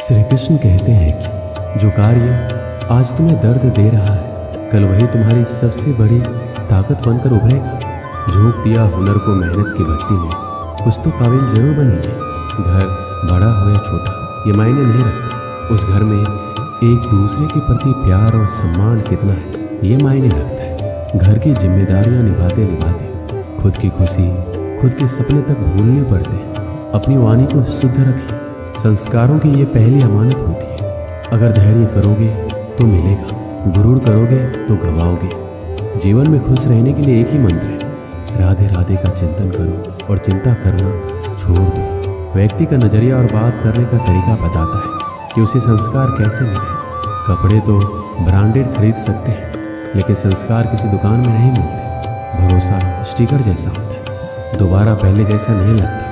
श्री कृष्ण कहते हैं कि जो कार्य आज तुम्हें दर्द दे रहा है, कल वही तुम्हारी सबसे बड़ी ताकत बनकर उभरेगा। झोंक दिया हुनर को मेहनत की भट्टी में, कुछ तो काबिल जरूर बनेंगे। घर बड़ा हो या छोटा ये मायने नहीं रखता, उस घर में एक दूसरे के प्रति प्यार और सम्मान कितना है ये मायने रखता है। घर की जिम्मेदारियां निभाते निभाते खुद की खुशी, खुद के सपने तक भूलने पड़ते हैं। अपनी वाणी को शुद्ध रखें, संस्कारों की ये पहली अमानत होती है। अगर धैर्य करोगे तो मिलेगा, गुरूर करोगे तो गवाओगे। जीवन में खुश रहने के लिए एक ही मंत्र है, राधे राधे का चिंतन करो और चिंता करना छोड़ दो। व्यक्ति का नजरिया और बात करने का तरीका बताता है कि उसे संस्कार कैसे मिले। कपड़े तो ब्रांडेड खरीद सकते हैं, लेकिन संस्कार किसी दुकान में नहीं मिलते। भरोसा स्टिकर जैसा होता है, दोबारा पहले जैसा नहीं लगता।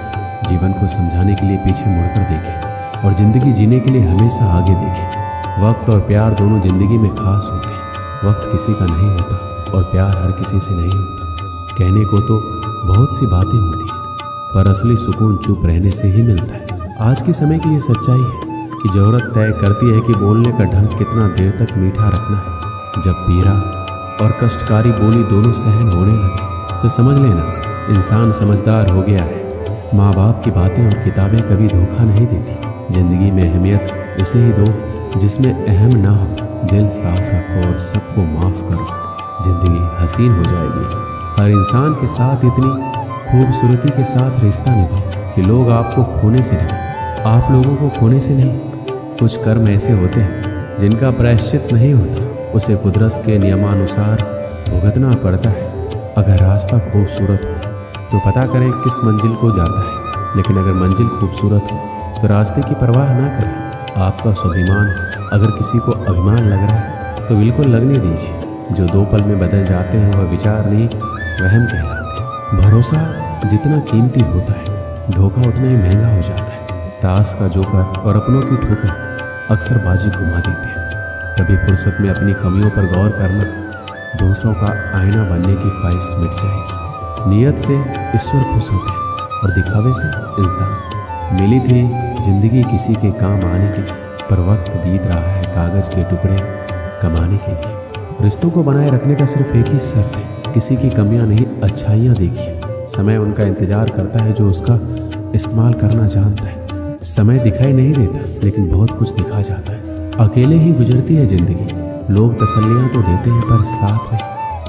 जीवन को समझाने के लिए पीछे मुड़कर देखें और ज़िंदगी जीने के लिए हमेशा आगे देखें। वक्त और प्यार दोनों ज़िंदगी में खास होते हैं। वक्त किसी का नहीं होता और प्यार हर किसी से नहीं होता। कहने को तो बहुत सी बातें होती हैं, पर असली सुकून चुप रहने से ही मिलता है। आज के समय की ये सच्चाई है कि ज़रूरत तय करती है कि बोलने का ढंग कितना देर तक मीठा रखना है। जब पीरा और कष्टकारी बोली दोनों सहन होने लगे तो समझ लेना इंसान समझदार हो गया है। माँ बाप की बातें और किताबें कभी धोखा नहीं देती। जिंदगी में अहमियत उसे ही दो जिसमें अहम ना हो। दिल साफ रखो और सबको माफ़ करो, जिंदगी हसीन हो जाएगी। हर इंसान के साथ इतनी खूबसूरती के साथ रिश्ता निभाओ कि लोग आपको खोने से नहीं, आप लोगों को खोने से नहीं। कुछ कर्म ऐसे होते हैं जिनका प्रायश्चित नहीं होता, उसे कुदरत के नियमानुसार भुगतना पड़ता है। अगर रास्ता खूबसूरत हो तो पता करें किस मंजिल को जाता है, लेकिन अगर मंजिल खूबसूरत हो तो रास्ते की परवाह ना करें। आपका स्वाभिमान अगर किसी को अभिमान लग रहा है तो बिल्कुल लगने दीजिए। जो 2 पल में बदल जाते हैं वह विचार नहीं, वहम कहलाते हैं। भरोसा जितना कीमती होता है, धोखा उतना ही महंगा हो जाता है। ताश का जोकर और अपनों की ठोकर अक्सर बाजी घुमा देते हैं। कभी फुर्सत में अपनी कमियों पर गौर करना, दूसरों का आईना बनने की ख्वाहिश मिट जाएगी। नियत से ईश्वर खुश होते हैं और दिखावे से इंसान। मिली थी जिंदगी किसी के काम आने के लिए, पर वक्त बीत रहा है कागज के टुकड़े कमाने के लिए। रिश्तों को बनाए रखने का सिर्फ एक ही शर्त है, किसी की कमियां नहीं अच्छाइयां देखिए। समय उनका इंतजार करता है जो उसका इस्तेमाल करना जानता है। समय दिखाई नहीं देता, लेकिन बहुत कुछ दिखा जाता है। अकेले ही गुजरती है जिंदगी। लोग तसल्लियां तो देते हैं पर साथ में।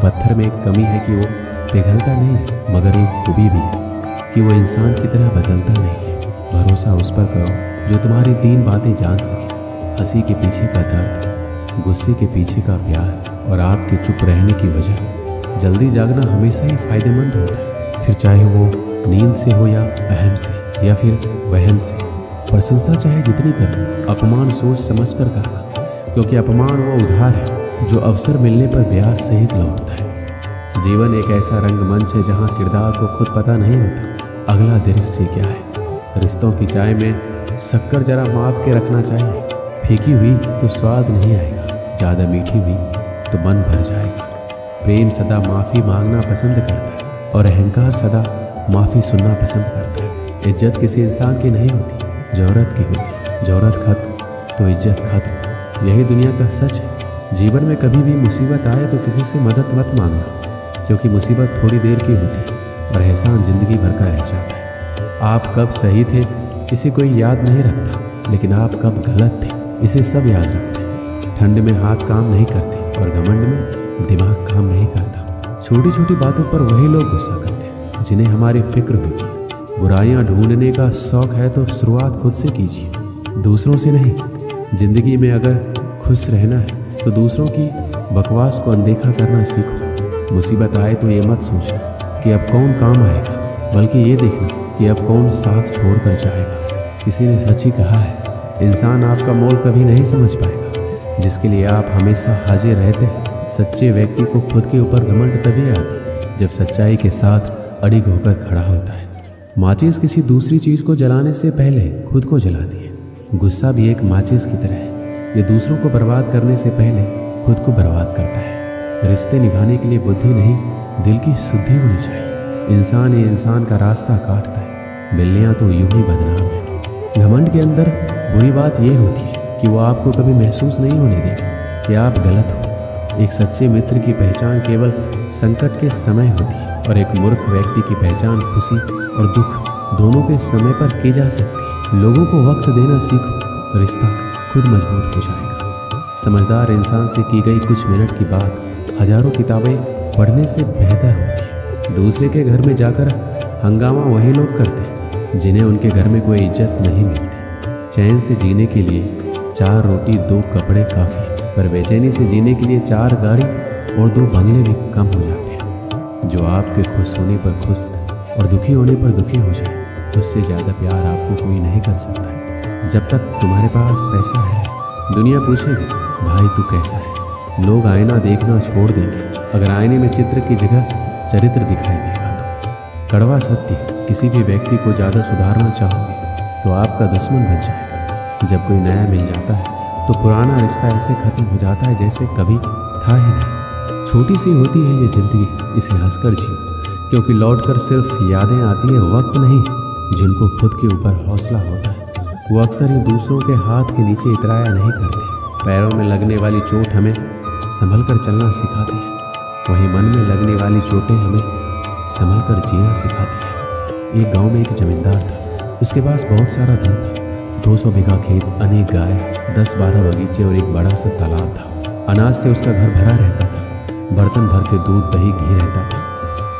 पत्थर में एक कमी है कि वो पिघलता नहीं है, मगर एक खूबी भी है कि वो इंसान की तरह बदलता नहीं है। भरोसा उस पर करो जो तुम्हारी 3 बातें जान सके, हंसी के पीछे का दर्द, गुस्से के पीछे का प्यार और आपके चुप रहने की वजह। जल्दी जागना हमेशा ही फायदेमंद होता है, फिर चाहे वो नींद से हो या अहम से या फिर वहम से। प्रशंसा चाहे जितनी करो, अपमान सोच समझ कर करना, क्योंकि अपमान वो उधार है जो अवसर मिलने पर ब्याज सहित लौटता है। जीवन एक ऐसा रंगमंच है जहाँ किरदार को खुद पता नहीं होता अगला दृश्य क्या है। रिश्तों की चाय में शक्कर जरा माप के रखना चाहिए। फीकी हुई तो स्वाद नहीं आएगा, ज़्यादा मीठी हुई तो मन भर जाएगा। प्रेम सदा माफ़ी मांगना पसंद करता है और अहंकार सदा माफ़ी सुनना पसंद करता है। इज्जत किसी इंसान की नहीं होती, ज़रूरत की होती। ज़रूरत खत्म तो इज्जत खत्म, यही दुनिया का सच है। जीवन में कभी भी मुसीबत आए तो किसी से मदद मत मांगना, क्योंकि मुसीबत थोड़ी देर की होती है और एहसान ज़िंदगी भर का रह जाता है। आप कब सही थे इसे कोई याद नहीं रखता, लेकिन आप कब गलत थे इसे सब याद रखते हैं। ठंड में हाथ काम नहीं करते और घमंड में दिमाग काम नहीं करता। छोटी छोटी बातों पर वही लोग गुस्सा करते हैं जिन्हें हमारी फिक्र होती है। बुराइयां ढूंढने का शौक है तो शुरुआत खुद से कीजिए, दूसरों से नहीं। जिंदगी में अगर खुश रहना है तो दूसरों की बकवास को अनदेखा करना सीखो। मुसीबत आए तो ये मत सोचना कि अब कौन काम आएगा, बल्कि ये देखना कि अब कौन साथ छोड़ कर जाएगा। किसी ने सच ही कहा है, इंसान आपका मोल कभी नहीं समझ पाएगा जिसके लिए आप हमेशा हाजिर रहते हैं। सच्चे व्यक्ति को खुद के ऊपर घमंड तभी आता है जब सच्चाई के साथ अड़िग होकर खड़ा होता है। माचिस किसी दूसरी चीज़ को जलाने से पहले खुद को जलाती है। गुस्सा भी एक माचिस की तरह है, ये दूसरों को बर्बाद करने से पहले खुद को बर्बाद करता है। रिश्ते निभाने के लिए बुद्धि नहीं, दिल की शुद्धि होनी चाहिए। इंसान ही इंसान का रास्ता काटता है, बिल्लियाँ तो यूं ही बदनाम है। घमंड के अंदर बुरी बात यह होती है कि वो आपको कभी महसूस नहीं होने देगा कि आप गलत हो। एक सच्चे मित्र की पहचान केवल संकट के समय होती है और एक मूर्ख व्यक्ति की पहचान खुशी और दुख दोनों के समय पर की जा सकती है। लोगों को वक्त देना सीखो, रिश्ता खुद मजबूत हो जाएगा। समझदार इंसान से की गई कुछ मिनट की बात हजारों किताबें पढ़ने से बेहतर होती है। दूसरे के घर में जाकर हंगामा वही लोग करते हैं जिन्हें उनके घर में कोई इज्जत नहीं मिलती। चैन से जीने के लिए 4 रोटी 2 कपड़े काफ़ी, पर बेचैनी से जीने के लिए 4 गाड़ी और 2 बंगले भी कम हो जाते हैं। जो आपके खुश होने पर खुश और दुखी होने पर दुखी हो जाए, उससे ज़्यादा प्यार आपको कोई नहीं कर सकता है। जब तक तुम्हारे पास पैसा है, दुनिया पूछेगी भाई तू कैसा है। लोग आईना देखना छोड़ देंगे अगर आईने में चित्र की जगह चरित्र दिखाई देगा तो। कड़वा सत्य, किसी भी व्यक्ति को ज़्यादा सुधारना चाहोगे तो आपका दुश्मन बन जाएगा। जब कोई नया मिल जाता है तो पुराना रिश्ता ऐसे खत्म हो जाता है जैसे कभी था ही नहीं। छोटी सी होती है ये ज़िंदगी, इसे हंसकर जियो, क्योंकि लौटकर सिर्फ यादें आती है, वक्त नहीं। जिनको खुद के ऊपर हौसला होता है वो अक्सर ही दूसरों के हाथ के नीचे इतराया नहीं करते। पैरों में लगने वाली चोट हमें संभल कर चलना सिखाती है, वहीं मन में लगने वाली चोटें हमें संभल कर जीना सिखाती है। एक गांव में एक जमींदार था। उसके पास बहुत सारा धन था। 200 बीघा खेत, अनेक गाय, 10-12 बगीचे और एक बड़ा सा तालाब था। अनाज से उसका घर भरा रहता था। बर्तन भर के दूध, दही, घी रहता था।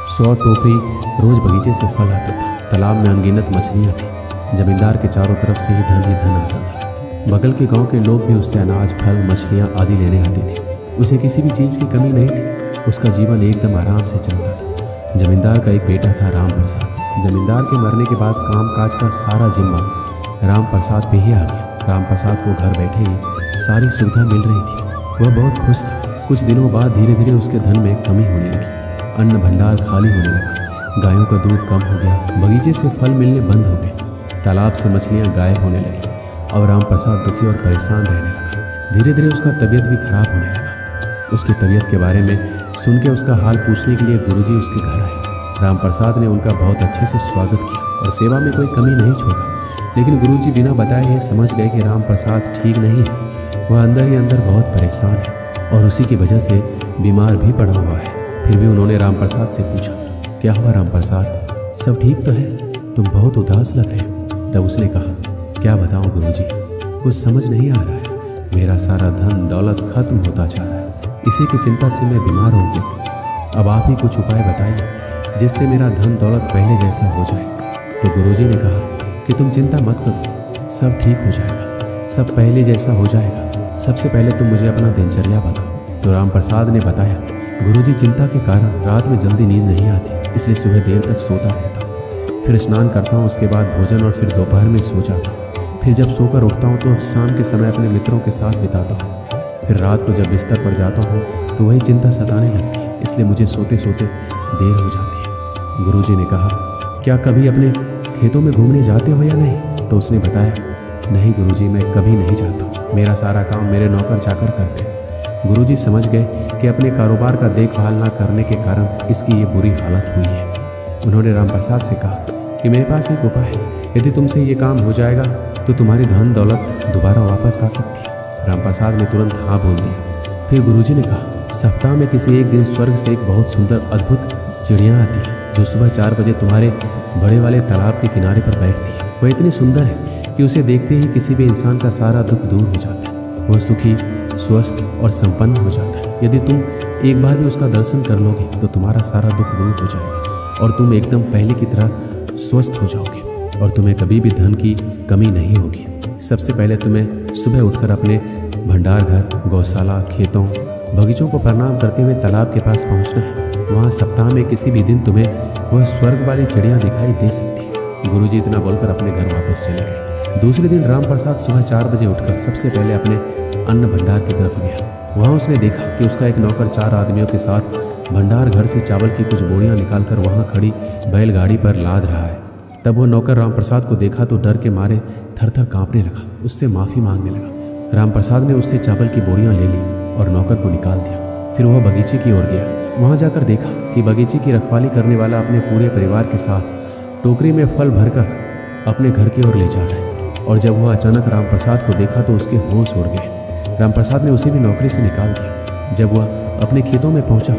100 टोकरी रोज बगीचे से फल आता था। तालाब में अनगिनत मछलियाँ थी। जमींदार के चारों तरफ से ही धन आता था। बगल के गांव के लोग भी उससे अनाज, फल, मछलियाँ आदि लेने आते थे। उसे किसी भी चीज़ की कमी नहीं थी। उसका जीवन एकदम आराम से चलता था। जमींदार का एक बेटा था, राम प्रसाद। जमींदार के मरने के बाद कामकाज का सारा जिम्मा राम प्रसाद पे ही आ गया। राम प्रसाद को घर बैठे ही सारी सुविधा मिल रही थी। वह बहुत खुश था। कुछ दिनों बाद धीरे धीरे उसके धन में कमी होने लगी। अन्न भंडार खाली होने लगा। गायों का दूध कम हो गया। बगीचे से फल मिलने बंद हो गए। तालाब से मछलियाँ गायब होने लगी। और राम प्रसाद दुखी और परेशान रहने लगा। धीरे धीरे उसका तबीयत भी खराब होने लगा। उसकी तबीयत के बारे में सुन के उसका हाल पूछने के लिए गुरुजी उसके घर आए। राम प्रसाद ने उनका बहुत अच्छे से स्वागत किया और सेवा में कोई कमी नहीं छोड़ा। लेकिन गुरुजी बिना बताए ये समझ गए कि राम प्रसाद ठीक नहीं है। वह अंदर ही अंदर बहुत परेशान है और उसी की वजह से बीमार भी पड़ा हुआ है। फिर भी उन्होंने राम प्रसाद से पूछा, क्या हुआ राम प्रसाद, सब ठीक तो है? तुम बहुत उदास लग रहे हो। तब उसने कहा, क्या बताऊं गुरुजी, कुछ समझ नहीं आ रहा है। मेरा सारा धन दौलत खत्म होता जा रहा है। इसी की चिंता से मैं बीमार हो गया। अब आप ही कुछ उपाय बताइए जिससे मेरा धन दौलत पहले जैसा हो जाए। तो गुरुजी ने कहा कि तुम चिंता मत करो, सब ठीक हो जाएगा, सब पहले जैसा हो जाएगा। सबसे पहले तुम मुझे अपना दिनचर्या बताओ। तो राम प्रसाद ने बताया, गुरुजी चिंता के कारण रात में जल्दी नींद नहीं आती, इसलिए सुबह देर तक सोता रहता हूँ। फिर स्नान करता हूँ, उसके बाद भोजन और फिर दोपहर में सो जाता हूँ। फिर जब सोकर उठता हूँ तो शाम के समय अपने मित्रों के साथ बिताता हूँ। फिर रात को जब बिस्तर पर जाता हूँ तो वही चिंता सताने लगती है, इसलिए मुझे सोते सोते देर हो जाती है। गुरुजी ने कहा, क्या कभी अपने खेतों में घूमने जाते हो या नहीं? तो उसने बताया, नहीं गुरुजी, मैं कभी नहीं जाता। मेरा सारा काम मेरे नौकर चाकर करते हैं। गुरुजी समझ गए कि अपने कारोबार का देखभाल ना करने के कारण इसकी ये बुरी हालत हुई है। उन्होंने राम प्रसाद से कहा कि मेरे पास एक उपाय है, यदि तुमसे ये काम हो जाएगा तो तुम्हारी धन दौलत दोबारा वापस आ सकती है। राम प्रसाद ने तुरंत हाँ बोल दिया। फिर गुरुजी ने कहा, सप्ताह में किसी एक दिन स्वर्ग से एक बहुत सुंदर अद्भुत चिड़िया आती है जो सुबह 4 बजे तुम्हारे बड़े वाले तालाब के किनारे पर बैठती है। वह इतनी सुंदर है कि उसे देखते ही किसी भी इंसान का सारा दुख दूर हो जाता है। वह सुखी, स्वस्थ और संपन्न हो जाता है। यदि तुम एक बार भी उसका दर्शन कर लोगे तो तुम्हारा सारा दुख दूर हो जाएगा और तुम एकदम पहले की तरह स्वस्थ हो जाओगे और तुम्हें कभी भी धन की कमी नहीं होगी। सबसे पहले तुम्हें सुबह उठकर अपने भंडार घर, गौशाला, खेतों, बगीचों को प्रणाम करते हुए तालाब के पास पहुंचना है। वहाँ सप्ताह में किसी भी दिन तुम्हें वह स्वर्ग वाली चिड़िया दिखाई दे सकती है। गुरुजी इतना बोलकर अपने घर वापस चले गए। दूसरे दिन राम प्रसाद सुबह 4 बजे उठकर सबसे पहले अपने अन्न भंडार की तरफ गया। वहाँ उसने देखा कि उसका एक नौकर 4 आदमियों के साथ भंडार घर से चावल की कुछ बोरियां निकालकर वहाँ खड़ी बैलगाड़ी पर लाद रहा है। तब वो नौकर राम प्रसाद को देखा तो डर के मारे थर थर काँपने लगा, उससे माफ़ी मांगने लगा। राम प्रसाद ने उससे चावल की बोरियां ले ली और नौकर को निकाल दिया। फिर वह बगीचे की ओर गया। वहाँ जाकर देखा कि बगीचे की रखवाली करने वाला अपने पूरे परिवार के साथ टोकरी में फल भरकर अपने घर की ओर ले जा रहा है। और जब वह अचानक रामप्रसाद को देखा तो उसके होश उड़ गए। रामप्रसाद ने उसे भी नौकरी से निकाल दिया। जब वह अपने खेतों में पहुंचा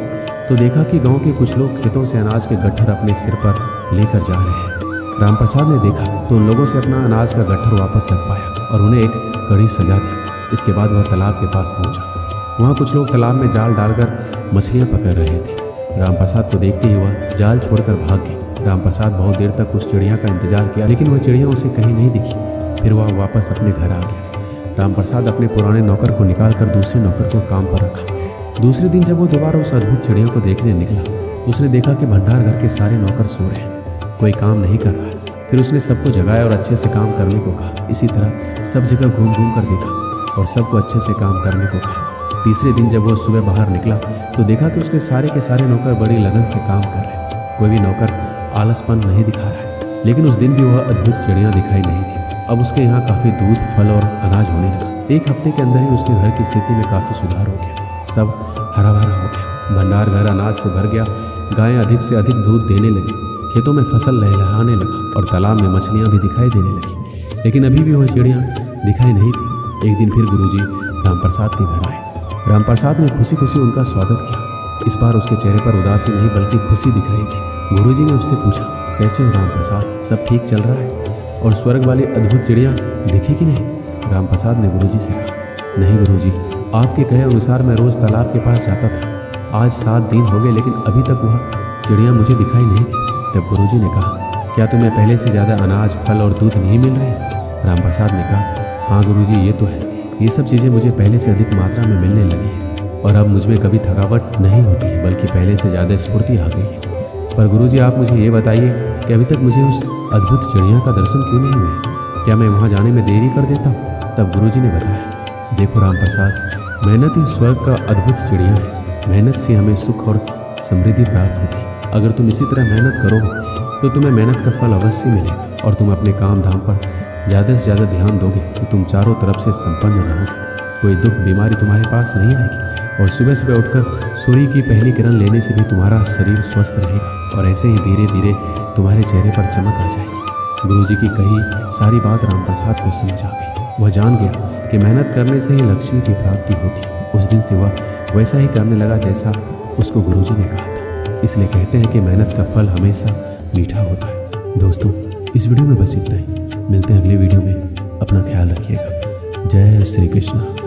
तो देखा कि गांव के कुछ लोग खेतों से अनाज के गट्ठर अपने सिर पर लेकर जा रहे हैं। रामप्रसाद ने देखा तो उन लोगों से अपना अनाज का गट्ठर वापस रख पाया और उन्हें एक कड़ी सजा दी। इसके बाद वह तालाब के पास पहुंचा। वहाँ कुछ लोग तालाब में जाल डालकर मछलियाँ पकड़ रहे थे। रामप्रसाद को देखते ही वह जाल छोड़कर भाग गए। रामप्रसाद बहुत देर तक उस चिड़िया का इंतजार किया, लेकिन वह चिड़िया उसे कहीं नहीं दिखी। फिर वह वापस अपने घर आ गया। रामप्रसाद अपने पुराने नौकर को निकालकर दूसरे नौकर को काम पर रखा। दूसरे दिन जब वो दोबारा उस अद्भुत चिड़िया को देखने निकला तो उसने देखा कि भंडार घर के सारे नौकर सो रहे हैं, कोई काम नहीं कर रहा है। फिर उसने सबको जगाया और अच्छे से काम करने को कहा। इसी तरह सब जगह घूम घूम कर देखा और सबको अच्छे से काम करने को कहा। तीसरे दिन जब वो सुबह बाहर निकला तो देखा कि उसके सारे के सारे नौकर बड़ी लगन से काम कर रहे हैं। कोई भी नौकर आलसपन नहीं दिखा रहा है। लेकिन उस दिन भी वह अद्भुत चिड़िया दिखाई नहीं थी। अब उसके यहाँ काफ़ी दूध, फल और अनाज होने लगा। एक हफ्ते के अंदर ही उसके घर की स्थिति में काफ़ी सुधार हो गया। सब हरा भरा हो गया। भंडार घर अनाज से भर गया। गायें अधिक से अधिक दूध देने लगी। खेतों में फसल लहलहाने लगा और तालाब में मछलियाँ भी दिखाई देने लगी। लेकिन अभी भी वह चिड़िया दिखाई नहीं थी। एक दिन फिर गुरुजी रामप्रसाद के घर आए। रामप्रसाद ने खुशी खुशी उनका स्वागत किया। इस बार उसके चेहरे पर उदासी नहीं बल्कि खुशी दिख रही थी। गुरुजी ने उससे पूछा, कैसे हो रामप्रसाद, सब ठीक चल रहा है? और स्वर्ग वाली अद्भुत चिड़िया दिखी कि नहीं? रामप्रसाद ने गुरुजी से कहा, नहीं गुरुजी, आपके कहे अनुसार मैं रोज़ तालाब के पास जाता था। आज 7 दिन हो गए लेकिन अभी तक वह चिड़िया मुझे दिखाई नहीं थी। तब गुरुजी ने कहा, क्या तुम्हें पहले से ज़्यादा अनाज, फल और दूध नहीं मिल रहे? रामप्रसाद ने कहा, हाँ गुरुजी, ये तो है। ये सब चीज़ें मुझे पहले से अधिक मात्रा में मिलने लगी हैं और अब मुझमें कभी थकावट नहीं होती है, बल्कि पहले से ज़्यादा स्फूर्ति आ गई है। पर गुरुजी, आप मुझे ये बताइए कि अभी तक मुझे उस अद्भुत चिड़िया का दर्शन क्यों नहीं हुआ? क्या मैं वहाँ जाने में देरी कर देता हूँ? तब गुरुजी ने बताया, देखो रामप्रसाद, मेहनत ही स्वर्ग का अद्भुत चिड़िया है। मेहनत से हमें सुख और समृद्धि प्राप्त होती है। अगर तुम इसी तरह मेहनत करोगे तो तुम्हें मेहनत का फल अवश्य मिलेगा और तुम अपने काम धाम पर ज़्यादा से ज़्यादा ध्यान दोगे तो तुम चारों तरफ से संपन्न रहोगे। कोई दुख बीमारी तुम्हारे पास नहीं आएगी और सुबह सुबह उठकर सूर्य की पहली किरण लेने से भी तुम्हारा शरीर स्वस्थ रहेगा और ऐसे ही धीरे धीरे तुम्हारे चेहरे पर चमक आ जाएगी। गुरुजी की कही सारी बात रामप्रसाद को समझ आ गई। वह जान गया कि मेहनत करने से ही लक्ष्मी की प्राप्ति होती। उस दिन से वह वैसा ही करने लगा जैसा उसको गुरुजी ने कहा था। इसलिए कहते हैं कि मेहनत का फल हमेशा मीठा होता है। दोस्तों, इस वीडियो में बस इतना ही। मिलते हैं अगले वीडियो में। अपना ख्याल रखिएगा। जय श्री कृष्ण।